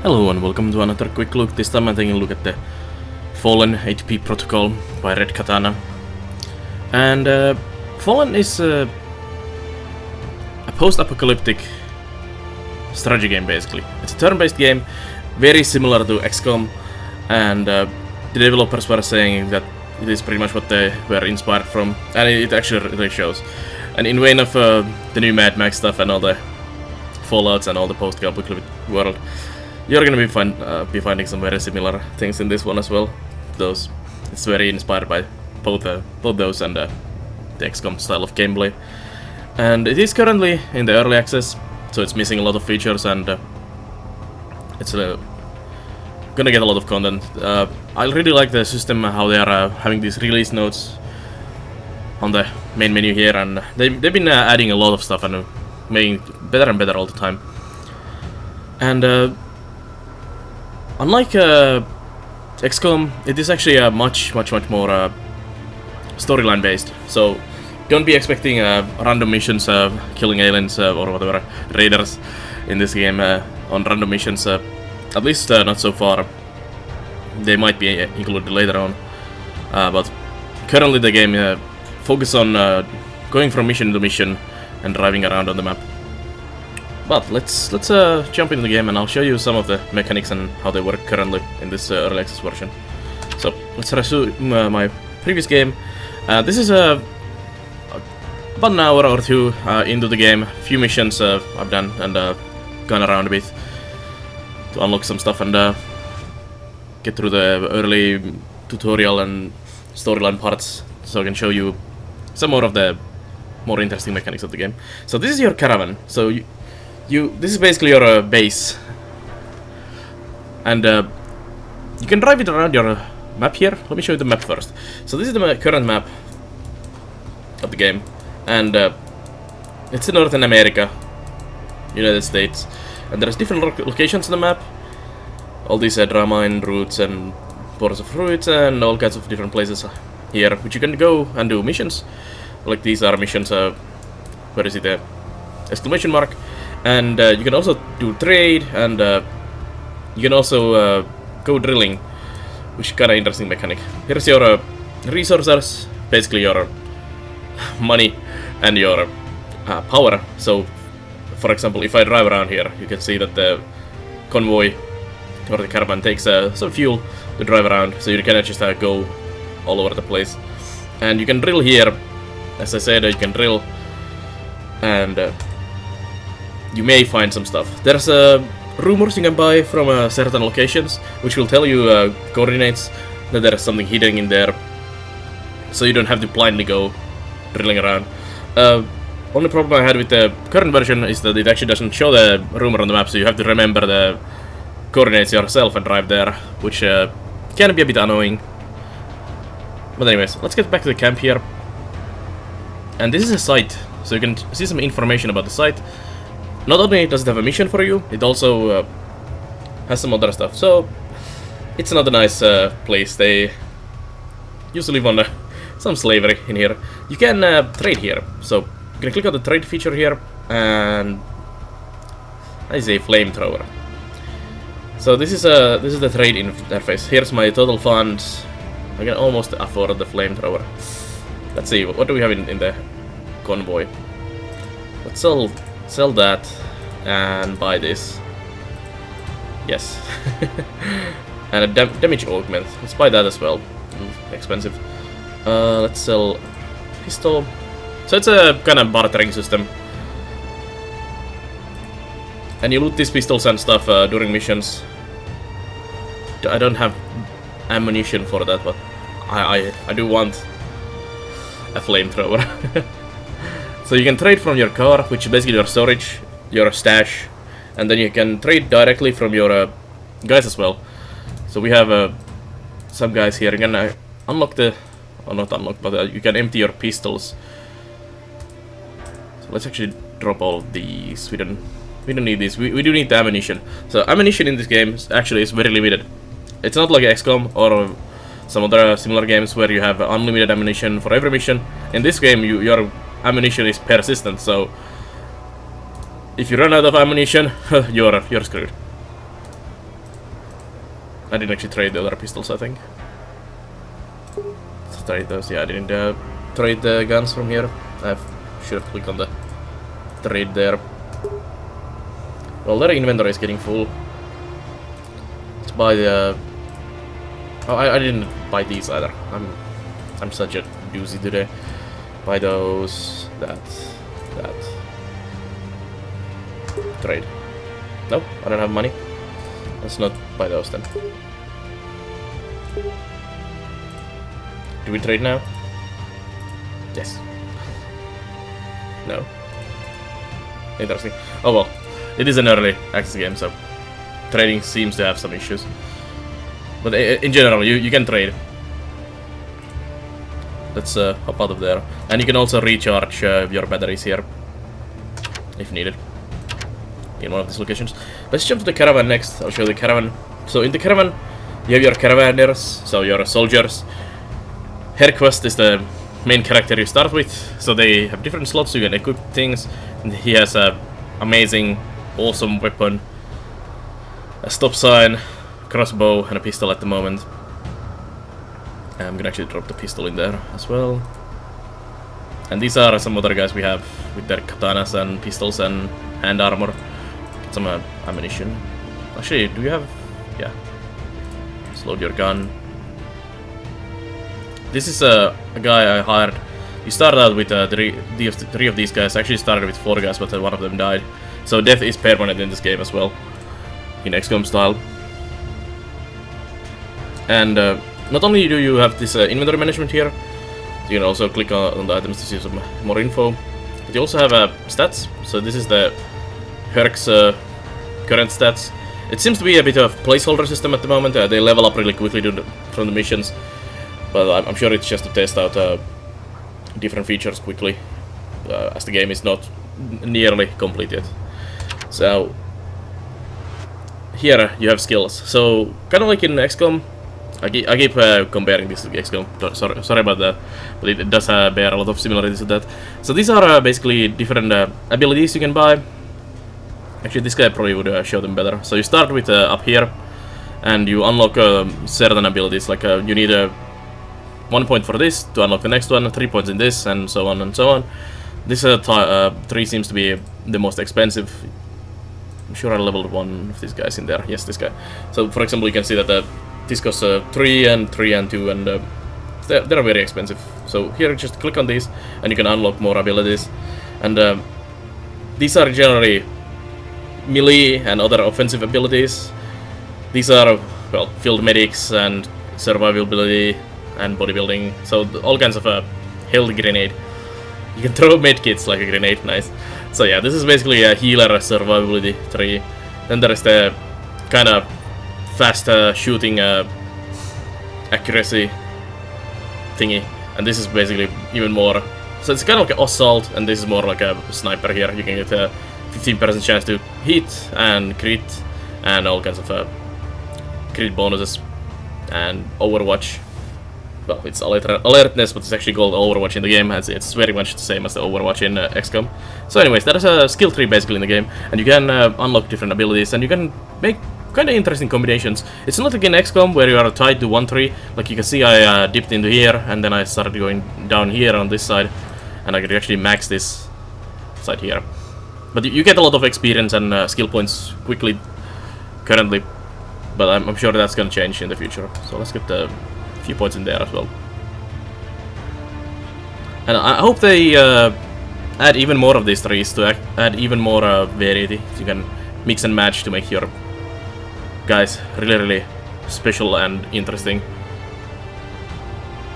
Hello and welcome to another quick look. This time I'm taking a look at the Fallen A2P protocol by Red Katana. And Fallen is a post-apocalyptic strategy game basically. It's a turn-based game, very similar to XCOM, and the developers were saying that it is pretty much what they were inspired from, and it actually really shows. And in vein of the new Mad Max stuff and all the Fallouts and all the post-apocalyptic world, you're gonna be finding some very similar things in this one as well. It's very inspired by both those and the XCOM style of gameplay. And it is currently in the early access, so it's missing a lot of features, and it's gonna get a lot of content. I really like the system, how they are having these release notes on the main menu here, and they've been adding a lot of stuff and making it better and better all the time. And unlike XCOM, it is actually much more storyline based. So don't be expecting random missions, killing aliens or whatever, raiders in this game on random missions. At least not so far. They might be included later on, but currently the game focuses on going from mission to mission and driving around on the map. But let's jump into the game, and I'll show you some of the mechanics and how they work currently in this early access version. So let's resume my previous game. This is about an hour or two into the game. A few missions I've done and gone around a bit to unlock some stuff and get through the early tutorial and storyline parts, so I can show you some more of the more interesting mechanics of the game. So this is your caravan. So this is basically your base, and you can drive it around your map here. Let me show you the map first. So this is the current map of the game, and it's in Northern America, United States, and there's different locations on the map. All these Dramine routes and borders of fruits and all kinds of different places here, which you can go and do missions. Like these are missions. Where is it? The exclamation mark. And you can also do trade, and you can also go drilling, which is kind of interesting mechanic. Here's your resources, basically your money and your power. So, for example, if I drive around here, you can see that the convoy or the caravan takes some fuel to drive around, so you can just go all over the place. And you can drill here, as I said, you can drill, and you may find some stuff. There's rumors you can buy from certain locations, which will tell you coordinates that there is something hidden in there, so you don't have to blindly go drilling around. Only problem I had with the current version is that it actually doesn't show the rumor on the map, so you have to remember the coordinates yourself and drive there, which can be a bit annoying. But anyways, let's get back to the camp here. And this is a site, so you can see some information about the site. Not only does it have a mission for you, it also has some other stuff. So it's not a nice place. They usually want some slavery in here. You can trade here. So you can click on the trade feature here, and that is a flamethrower. So this is the trade interface. Here's my total funds. I can almost afford the flamethrower. Let's see, what do we have in the convoy? Let's sell that and buy this. Yes. And a damage augment. Let's buy that as well. Expensive. Let's sell pistol. So it's a kind of bartering system. And you loot these pistols and stuff during missions. I don't have ammunition for that, but I do want a flamethrower. So you can trade from your car, which is basically your storage, your stash, and then you can trade directly from your guys as well. So we have some guys here. You can unlock the, or not unlock, but you can empty your pistols. So let's actually drop all of these. We don't need these. We do need the ammunition. So ammunition in this game is very limited. It's not like XCOM or some other similar games where you have unlimited ammunition for every mission. In this game, your ammunition is persistent, so if you run out of ammunition, you're screwed. I didn't actually trade the other pistols, I think. Let's trade those. Yeah, I didn't trade the guns from here. I should have clicked on the trade there. Well, their inventory is getting full. Let's buy the... Oh, I didn't buy these either. I'm such a doozy today. Buy those, that. Trade. Nope, I don't have money. Let's not buy those then. Do we trade now? Yes. No. Interesting. Oh well, it is an early access game, so trading seems to have some issues. But in general, you can trade. Let's hop out of there. And you can also recharge your batteries here, if needed, in one of these locations. Let's jump to the caravan next. I'll show you the caravan. So in the caravan, you have your caravanners, so your soldiers. Herquest is the main character you start with, so they have different slots, you can equip things. And he has a amazing, awesome weapon, a stop sign, crossbow, and a pistol at the moment. I'm gonna actually drop the pistol in there as well. And these are some other guys we have with their katanas and pistols and hand armor. Get some ammunition. Actually, do you have... yeah. Just load your gun. This is a guy I hired. You started out with three of these guys. I actually started with 4 guys, but one of them died. So death is permanent in this game as well, in XCOM style. And not only do you have this inventory management here, you can also click on the items to see some more info. But you also have stats. So this is the Herc's current stats. It seems to be a bit of placeholder system at the moment. They level up really quickly from the missions. But I'm sure it's just to test out different features quickly, as the game is not nearly complete yet. So here you have skills. So kind of like in XCOM, I keep comparing this to XCOM. Sorry about that, but it does bear a lot of similarities to that. So these are basically different abilities you can buy. Actually, this guy probably would show them better. So you start with up here, and you unlock certain abilities. Like you need 1 point for this to unlock the next one, 3 points in this, and so on and so on. This 3 seems to be the most expensive. I'm sure I leveled one of these guys in there. Yes, this guy. So, for example, you can see that this costs 3 and 3 and 2, and they're very expensive. So here, just click on these, and you can unlock more abilities. And these are generally melee and other offensive abilities. These are, well, field medics and survivability and bodybuilding, so all kinds of health grenade. You can throw medkits like a grenade, nice. So yeah, this is basically a healer survivability 3. Then there is the kind of fast shooting accuracy thingy, and this is basically even more. So it's kind of like an assault, and this is more like a sniper here. You can get a 15% chance to hit and crit, and all kinds of crit bonuses, and Overwatch. Well, it's alertness, but it's actually called Overwatch in the game. It's very much the same as the Overwatch in XCOM. So anyways, there is a skill tree basically in the game, and you can unlock different abilities, and you can make kind of interesting combinations. It's not like in XCOM where you are tied to one tree. Like you can see, I dipped into here, and then I started going down here on this side, and I could actually max this side here. But you get a lot of experience and skill points quickly currently, but I'm sure that's gonna change in the future. So let's get the few points in there as well. And I hope they add even more of these trees to add even more variety. You can mix and match to make your guys really special and interesting.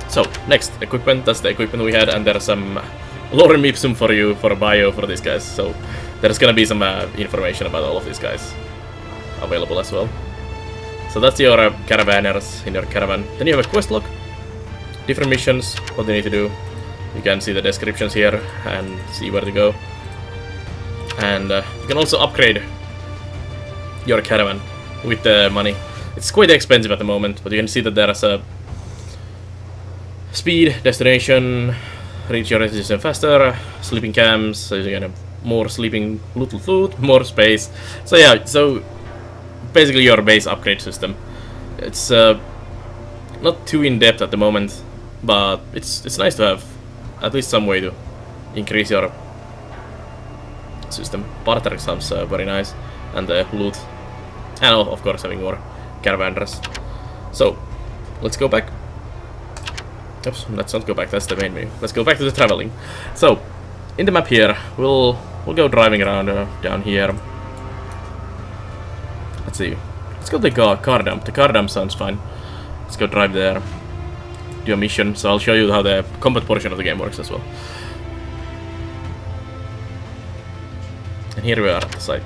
So next, equipment. That's the equipment we had, and there's some lorem ipsum for you for a bio for these guys. So there's gonna be some information about all of these guys available as well. So that's your caravanners in your caravan. Then you have a quest log, different missions, what they need to do. You can see the descriptions here and see where to go. And you can also upgrade your caravan with the money. It's quite expensive at the moment, but you can see that there's a speed, destination, reach your destination faster, sleeping camps, so you can have more sleeping, little food, more space. So yeah, so basically your base upgrade system. It's not too in-depth at the moment, but it's nice to have at least some way to increase your system. Barter sounds very nice, and the loot, and of course having more caravan dress. So let's go back. Oops, let's not go back. That's the main menu. Let's go back to the traveling. So in the map here, we'll go driving around down here. Let's see. Let's go to the car dump. The car dump sounds fine. Let's go drive there. Do a mission. So I'll show you how the combat portion of the game works as well. And here we are at the site.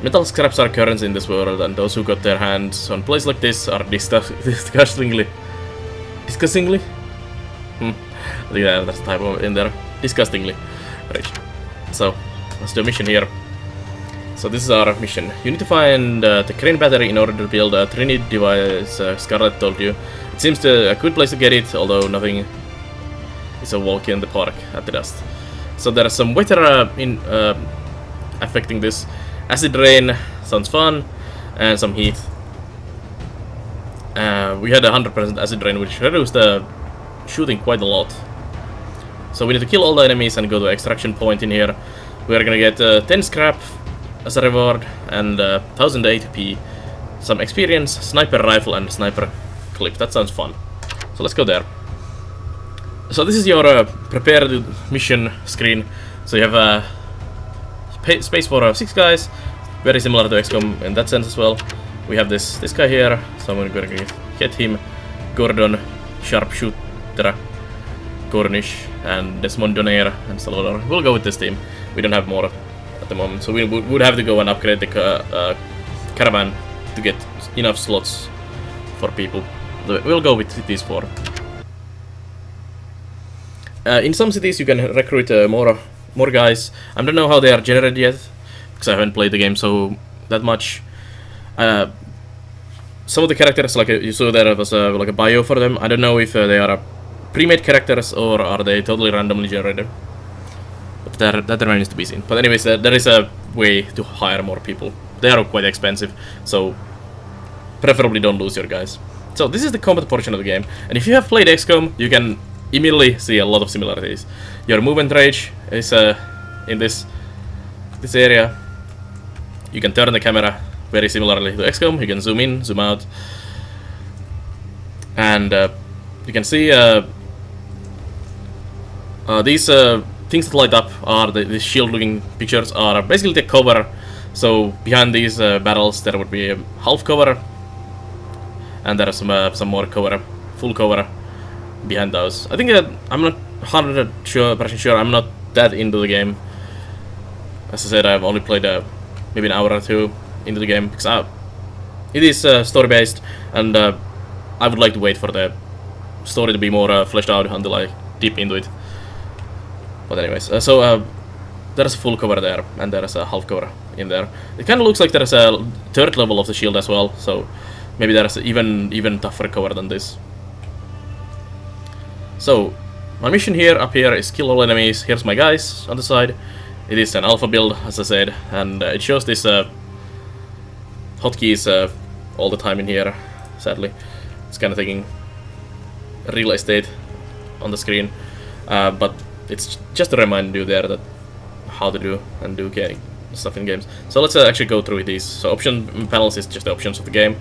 Metal scraps are currency in this world, and those who got their hands on a place like this are disgustingly... Disgustingly? I think that's the typo in there. Disgustingly rich. So, let's do a mission here. So this is our mission. You need to find the crane battery in order to build a Trinity device Scarlet told you. It seems a good place to get it, although nothing is a walk in the park at the dust. So there are some weather affecting this. Acid rain sounds fun, and some heat. We had 100% acid rain, which reduced the shooting quite a lot. So we need to kill all the enemies and go to extraction point in here. We are gonna get 10 scrap as a reward and 1000 A2P, some experience, sniper rifle, and sniper clip. That sounds fun. So let's go there. So this is your prepare the mission screen. So you have space for 6 guys, very similar to XCOM in that sense as well. We have this guy here, so I'm gonna get him. Gordon, Sharpshooter, Cornish, and Desmond Donaire, and Salvador. We'll go with this team. We don't have more at the moment, so we would have to go and upgrade the caravan to get enough slots for people. We'll go with these 4. In some cities you can recruit more guys. I don't know how they are generated yet, because I haven't played the game so that much. Some of the characters, like you saw there was like a bio for them. I don't know if they are pre-made characters or are they totally randomly generated. But that remains to be seen. But anyways, there is a way to hire more people. They are quite expensive, so preferably don't lose your guys. So this is the combat portion of the game, and if you have played XCOM, you can immediately see a lot of similarities. Your movement range is in this area. You can turn the camera very similarly to XCOM. You can zoom in, zoom out, and you can see these things that light up are these shield-looking pictures are basically the cover. So behind these barrels there would be a half cover, and there are some more cover, full cover behind those. I think I'm not 100% sure. I'm not that into the game. As I said, I've only played maybe an hour or 2 into the game, because it is story-based, and I would like to wait for the story to be more fleshed out until I deep into it. But anyways, so there's a full cover there, and there's a half cover in there. It kind of looks like there's a 3rd level of the shield as well, so maybe there's even tougher cover than this. So my mission here up here is kill all enemies. Here's my guys on the side. It is an alpha build, as I said, and it shows this hotkeys all the time in here. Sadly, it's kind of taking real estate on the screen, but it's just to remind you there that how to do and do stuff in games. So let's actually go through these. So option panels is just the options of the game,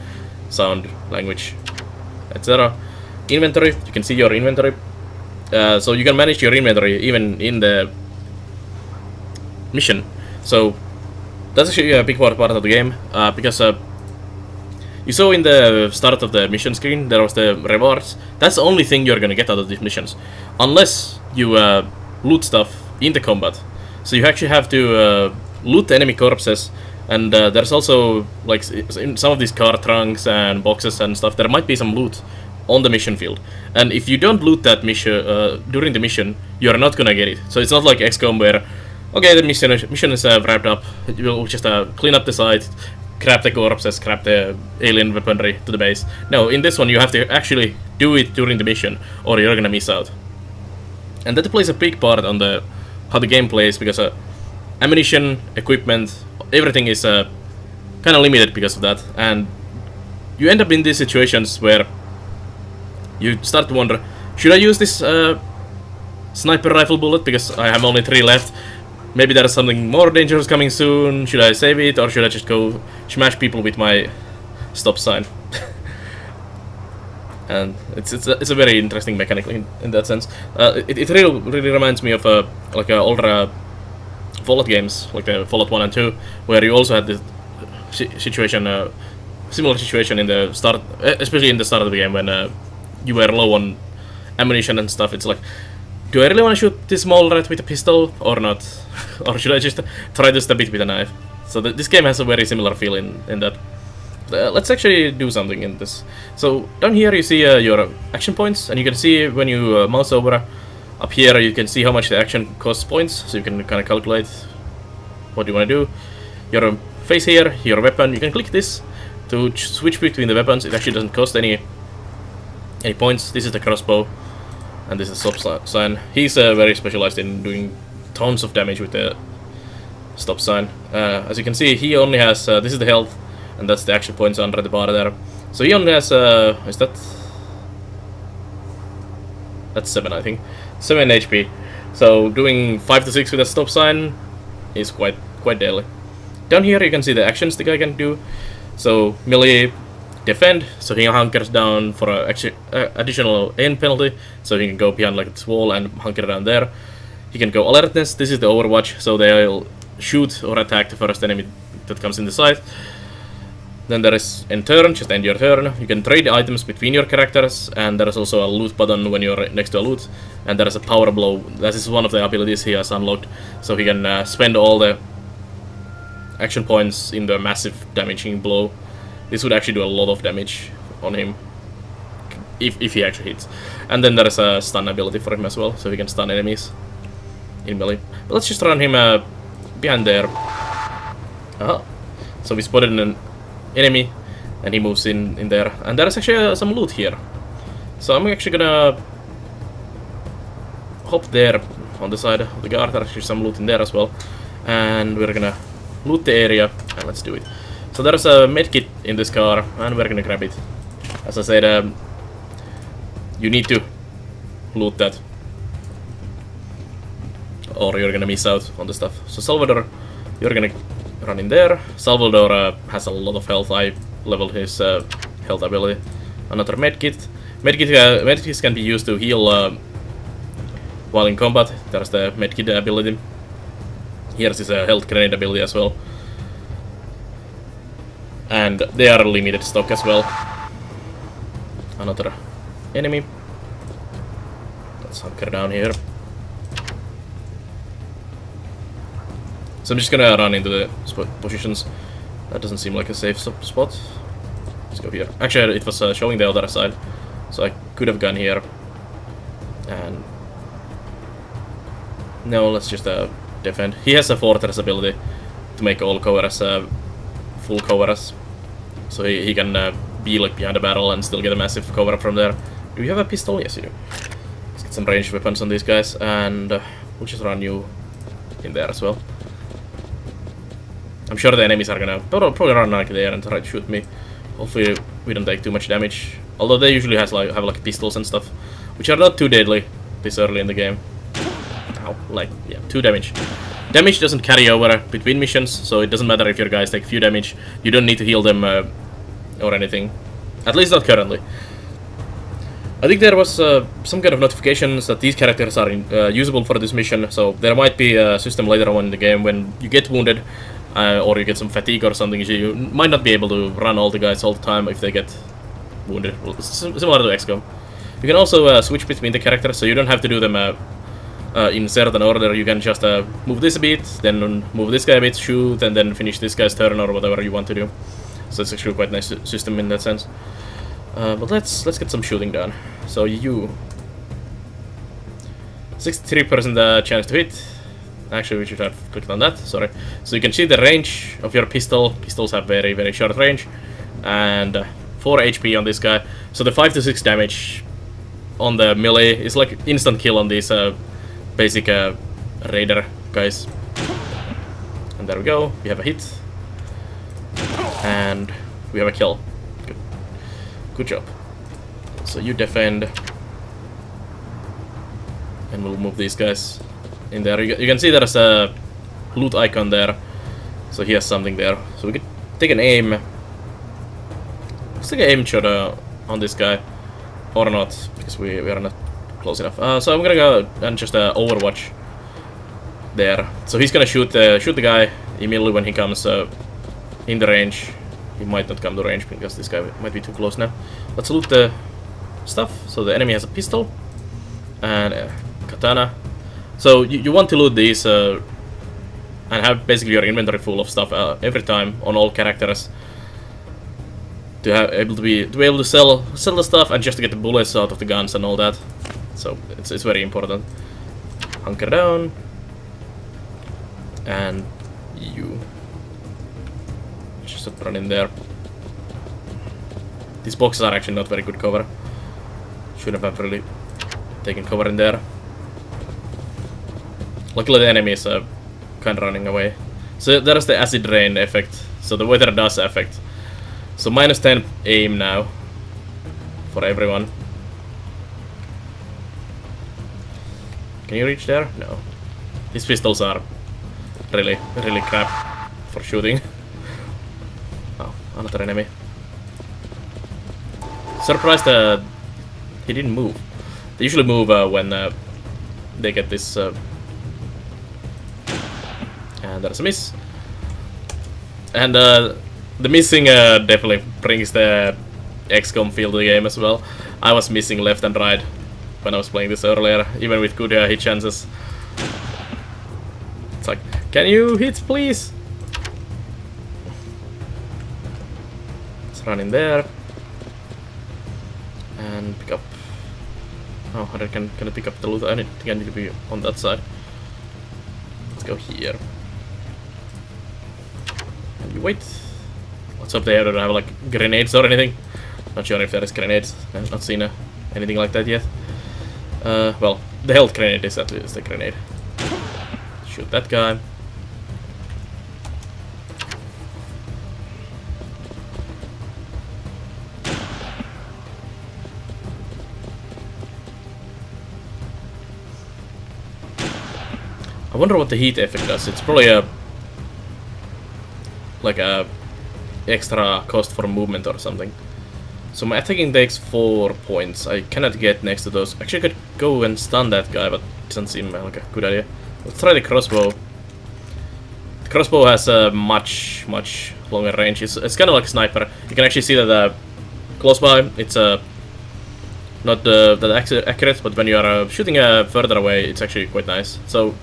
sound, language, etc. Inventory, you can see your inventory. So you can manage your inventory even in the mission. So that's actually a big part of the game, because you saw in the start of the mission screen there was the rewards. That's the only thing you're gonna get out of these missions, unless you loot stuff in the combat. So you actually have to loot the enemy corpses, and there's also, like, in some of these car trunks and boxes and stuff, there might be some loot on the mission field, and if you don't loot that mission during the mission, you're not gonna get it. So it's not like XCOM where, okay, the mission is wrapped up, you'll just clean up the site, grab the corpses, grab the alien weaponry to the base. No, in this one you have to actually do it during the mission, or you're gonna miss out. And that plays a big part on how the game plays, because ammunition, equipment, everything is kind of limited because of that. And you end up in these situations where you start to wonder, should I use this sniper rifle bullet because I have only 3 left? Maybe there's something more dangerous coming soon. Should I save it, or should I just go smash people with my stop sign? And it's a very interesting mechanic in that sense. It really reminds me of like older Fallout games, like the Fallout 1 and 2, where you also had this situation, similar situation in the start, especially in the start of the game when you were low on ammunition and stuff. It's like, do I really want to shoot this mole rat with a pistol or not? Or should I just try to stab it with a knife? So this game has a very similar feel in that. Let's actually do something in this. So down here you see your action points, and you can see when you mouse over up here, you can see how much the action costs points, so you can kind of calculate what you want to do. Your face here, your weapon, you can click this to switch between the weapons. It actually doesn't cost any points. This is the crossbow, and this is the stop sign. He's very specialized in doing tons of damage with the stop sign. As you can see, he only has, this is the health, and that's the action points under the bar there. So he only has, is that? That's 7, I think. 7 HP. So doing 5 to 6 with a stop sign is quite daily. Down here you can see the actions the guy can do. So melee, defend, so he hunkers down for a additional aim penalty, so he can go behind like this wall and hunker down there. He can go alertness, this is the overwatch, so they'll shoot or attack the first enemy that comes in the sight. Then there is end turn, just end your turn. You can trade items between your characters, and there is also a loot button when you're next to a loot. And there is a power blow, that is one of the abilities he has unlocked, so he can spend all the action points in the massive damaging blow. This would actually do a lot of damage on him, if he actually hits. And then there is a stun ability for him as well, so he can stun enemies in melee. But let's just run him behind there. So we spotted an enemy, and he moves in there. And there is actually some loot here. So I'm actually gonna hop there on the side of the guard. There's actually some loot in there as well. And we're gonna loot the area, and let's do it. So there's a medkit in this car, and we're gonna grab it. As I said, you need to loot that, or you're gonna miss out on the stuff. So Salvador, you're gonna run in there. Salvador has a lot of health. I leveled his health ability. Another medkit. Medkits can be used to heal while in combat. There's the medkit ability. Here's his health grenade ability as well. And they are limited stock as well. Another enemy. Let's hunker down here. So I'm just gonna run into the positions. That doesn't seem like a safe spot. Let's go here. Actually, it was showing the other side, so I could have gone here. And no, let's just defend. He has a fortress ability to make all covers full covers, so he can be like behind a barrel and still get a massive cover from there. Do you have a pistol? Yes, you do. Let's get some ranged weapons on these guys, and we'll just run you in there as well. I'm sure the enemies are gonna probably run like there and try to shoot me. Hopefully we don't take too much damage. Although they usually have like pistols and stuff, which are not too deadly this early in the game. Ow, like, yeah, 2 damage. Damage doesn't carry over between missions, so it doesn't matter if your guys take few damage. You don't need to heal them or anything. At least not currently. I think there was some kind of notifications that these characters are usable for this mission, so there might be a system later on in the game when you get wounded or you get some fatigue or something, you might not be able to run all the guys all the time if they get wounded. Similar to XCOM. You can also switch between the characters, so you don't have to do them in certain order. You can just move this a bit, then move this guy a bit, shoot, and then finish this guy's turn or whatever you want to do. So it's actually quite a nice system in that sense. But let's get some shooting done. So you 63% chance to hit. Actually, we should have clicked on that, sorry. So you can see the range of your pistol. Pistols have very, very short range. And 4 HP on this guy. So the 5 to 6 damage on the melee is like instant kill on these basic raider guys. And there we go, we have a hit. And we have a kill. Good. Good job. So you defend. And we'll move these guys in there. You can see there's a loot icon there. So he has something there. So we could take an aim. Let's take an aim shot on this guy. Or not, because we are not close enough. So I'm gonna go and just overwatch there. So he's gonna shoot the guy immediately when he comes in the range. He might not come to range because this guy might be too close now. Let's loot the stuff. So the enemy has a pistol and a katana. So you want to loot these and have basically your inventory full of stuff every time on all characters to be able to sell the stuff and just to get the bullets out of the guns and all that. So it's very important. Hunker down. And you just run in there. These boxes are actually not very good cover. Shouldn't have really taken cover in there. Luckily the enemy is kind of running away. So there's the acid rain effect. So the weather does affect. So -10 aim now for everyone. Can you reach there? No. These pistols are really crap for shooting. Oh, another enemy. Surprised he didn't move. They usually move when they get this. And there's a miss. And the missing definitely brings the XCOM feel to the game as well. I was missing left and right when I was playing this earlier, even with good hit chances. It's like, can you hit, please? Let's run in there and pick up. Oh, can I pick up the loot? I think I need to be on that side. Let's go here. And you wait. Let's hope they don't have like grenades or anything. Not sure if there is grenades. I've not seen anything like that yet. Well, the health grenade is at least a grenade. Shoot that guy. I wonder what the heat effect does. It's probably like a extra cost for movement or something. So my attacking takes 4 points. I cannot get next to those. Actually, I could go and stun that guy, but it doesn't seem like a good idea. Let's try the crossbow. The crossbow has a much longer range. It's kind of like a sniper. You can actually see that close by, it's not that accurate, but when you are shooting further away, it's actually quite nice. So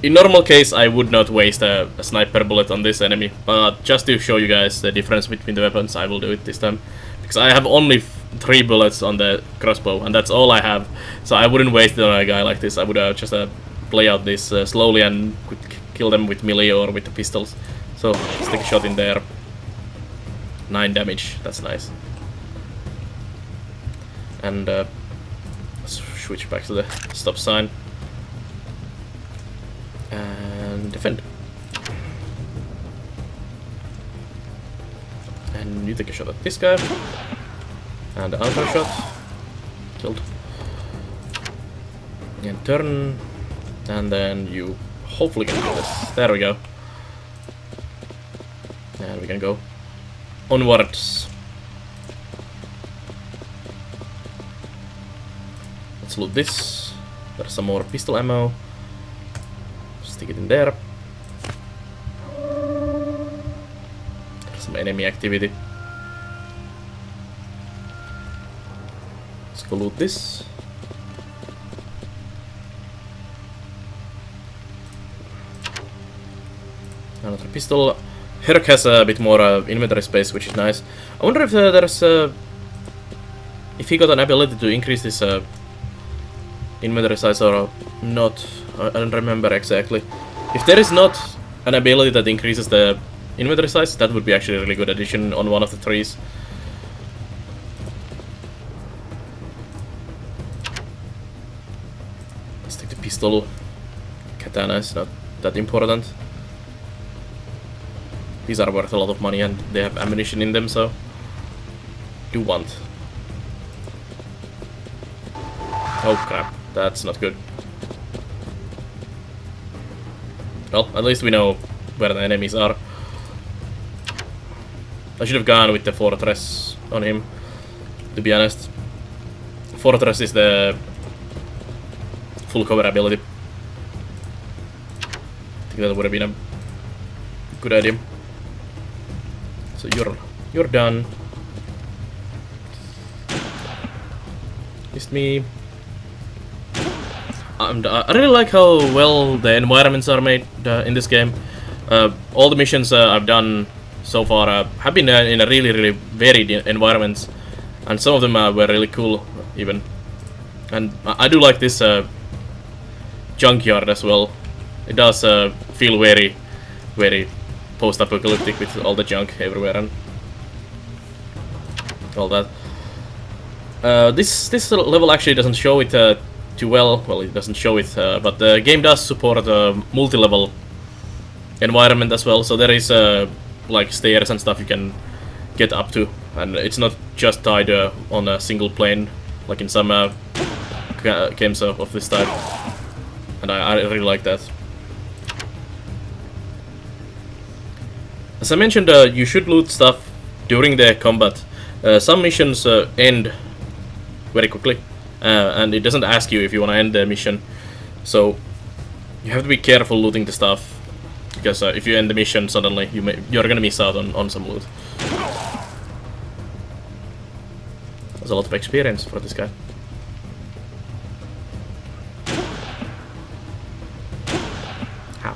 in normal case, I would not waste a sniper bullet on this enemy, but just to show you guys the difference between the weapons, I will do it this time. Because I have only 3 bullets on the crossbow, and that's all I have. So I wouldn't waste it on a guy like this. I would just play out this slowly and kill them with melee or with the pistols. So let's take a shot in there. 9 damage, that's nice. And let's switch back to the stop sign. And defend. And you take a shot at this guy. And another shot. Killed. And turn. And then you hopefully can do this. There we go. And we can go onwards. Let's loot this. There's some more pistol ammo. Stick it in there. There's some enemy activity. Let's go loot this. Another pistol. Herc has a bit more inventory space, which is nice. I wonder if there's if he got an ability to increase this inventory size or not. I don't remember exactly. If there is not an ability that increases the inventory size, that would be actually a really good addition on one of the trees. Let's take the pistol. Katana is not that important. These are worth a lot of money and they have ammunition in them, so do want. Oh crap, that's not good. Well, at least we know where the enemies are. I should have gone with the fortress on him, to be honest. Fortress is the full cover ability. I think that would have been a good idea. So you're done. Missed me. I really like how well the environments are made in this game. All the missions I've done so far have been in a really varied environments, and some of them were really cool even. And I do like this junkyard as well. It does feel very post-apocalyptic with all the junk everywhere and all that. This level actually doesn't show it too well. Well, it doesn't show it, but the game does support a multi-level environment as well. So there is like stairs and stuff you can get up to, and it's not just tied on a single plane like in some games of this type. And I really like that. As I mentioned, you should loot stuff during the combat. Some missions end very quickly, and it doesn't ask you if you want to end the mission. So you have to be careful looting the stuff, because if you end the mission suddenly, you're gonna miss out on some loot. There's a lot of experience for this guy. How?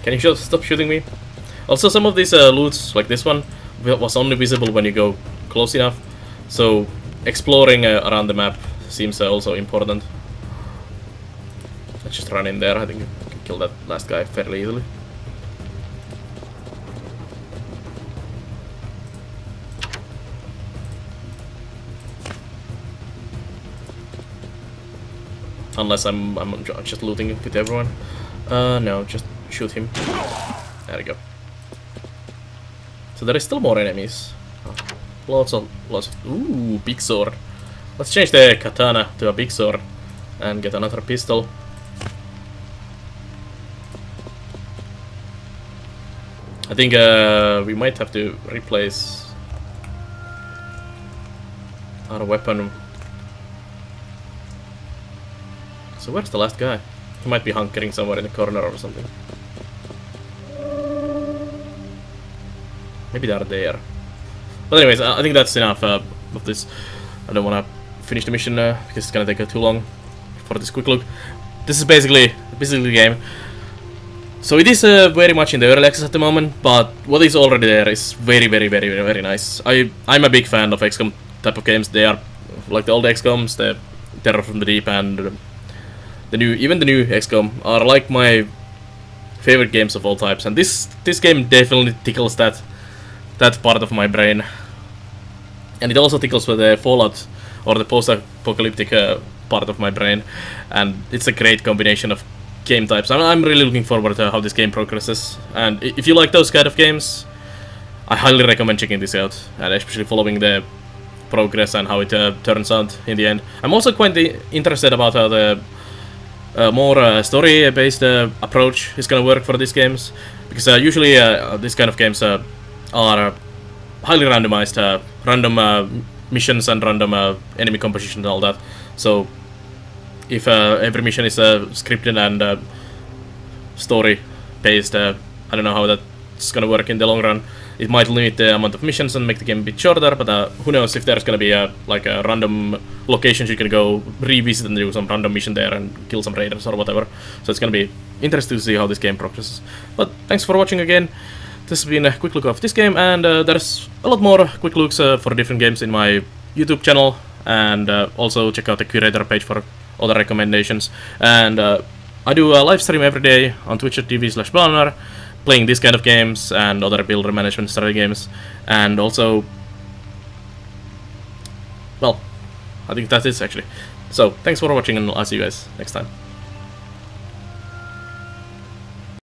Can you just stop shooting me? Also, some of these loots, like this one, was only visible when you go close enough. So exploring around the map seems also important. Let's just run in there. I think I can kill that last guy fairly easily. Unless I'm just looting it with everyone. No, just shoot him. There we go. So there is still more enemies. Lots of ooh, big sword. Let's change the katana to a big sword and get another pistol. I think we might have to replace our weapon. So where's the last guy? He might be hunkering somewhere in the corner or something. Maybe they're there. But anyways, I think that's enough of this. I don't want to finish the mission because it's gonna take too long for this quick look. This is basically the game. So it is very much in the early access at the moment, but what is already there is very nice. I'm a big fan of XCOM type of games. They are like the old XCOMs, the Terror from the Deep, and even the new XCOM are like my favorite games of all types. And this game definitely tickles that part of my brain, and it also tickles with the Fallout or the post-apocalyptic part of my brain, and it's a great combination of game types. I'm really looking forward to how this game progresses, and if you like those kind of games, I highly recommend checking this out, and especially following the progress and how it turns out in the end. I'm also quite interested about how the more story-based approach is gonna work for these games, because usually these kind of games are highly randomized, random missions and random enemy composition and all that. So if every mission is scripted and story-based, I don't know how that's gonna work in the long run. It might limit the amount of missions and make the game a bit shorter, but who knows if there's gonna be like a random locations you can go revisit and do some random mission there and kill some raiders or whatever. So it's gonna be interesting to see how this game progresses. But thanks for watching again. This has been a quick look of this game, and there's a lot more quick looks for different games in my YouTube channel, and also check out the curator page for other recommendations. And I do a live stream every day on twitch.tv/Balnar, playing this kind of games and other builder management strategy games. And also, well, I think that's it actually. So thanks for watching, and I'll see you guys next time.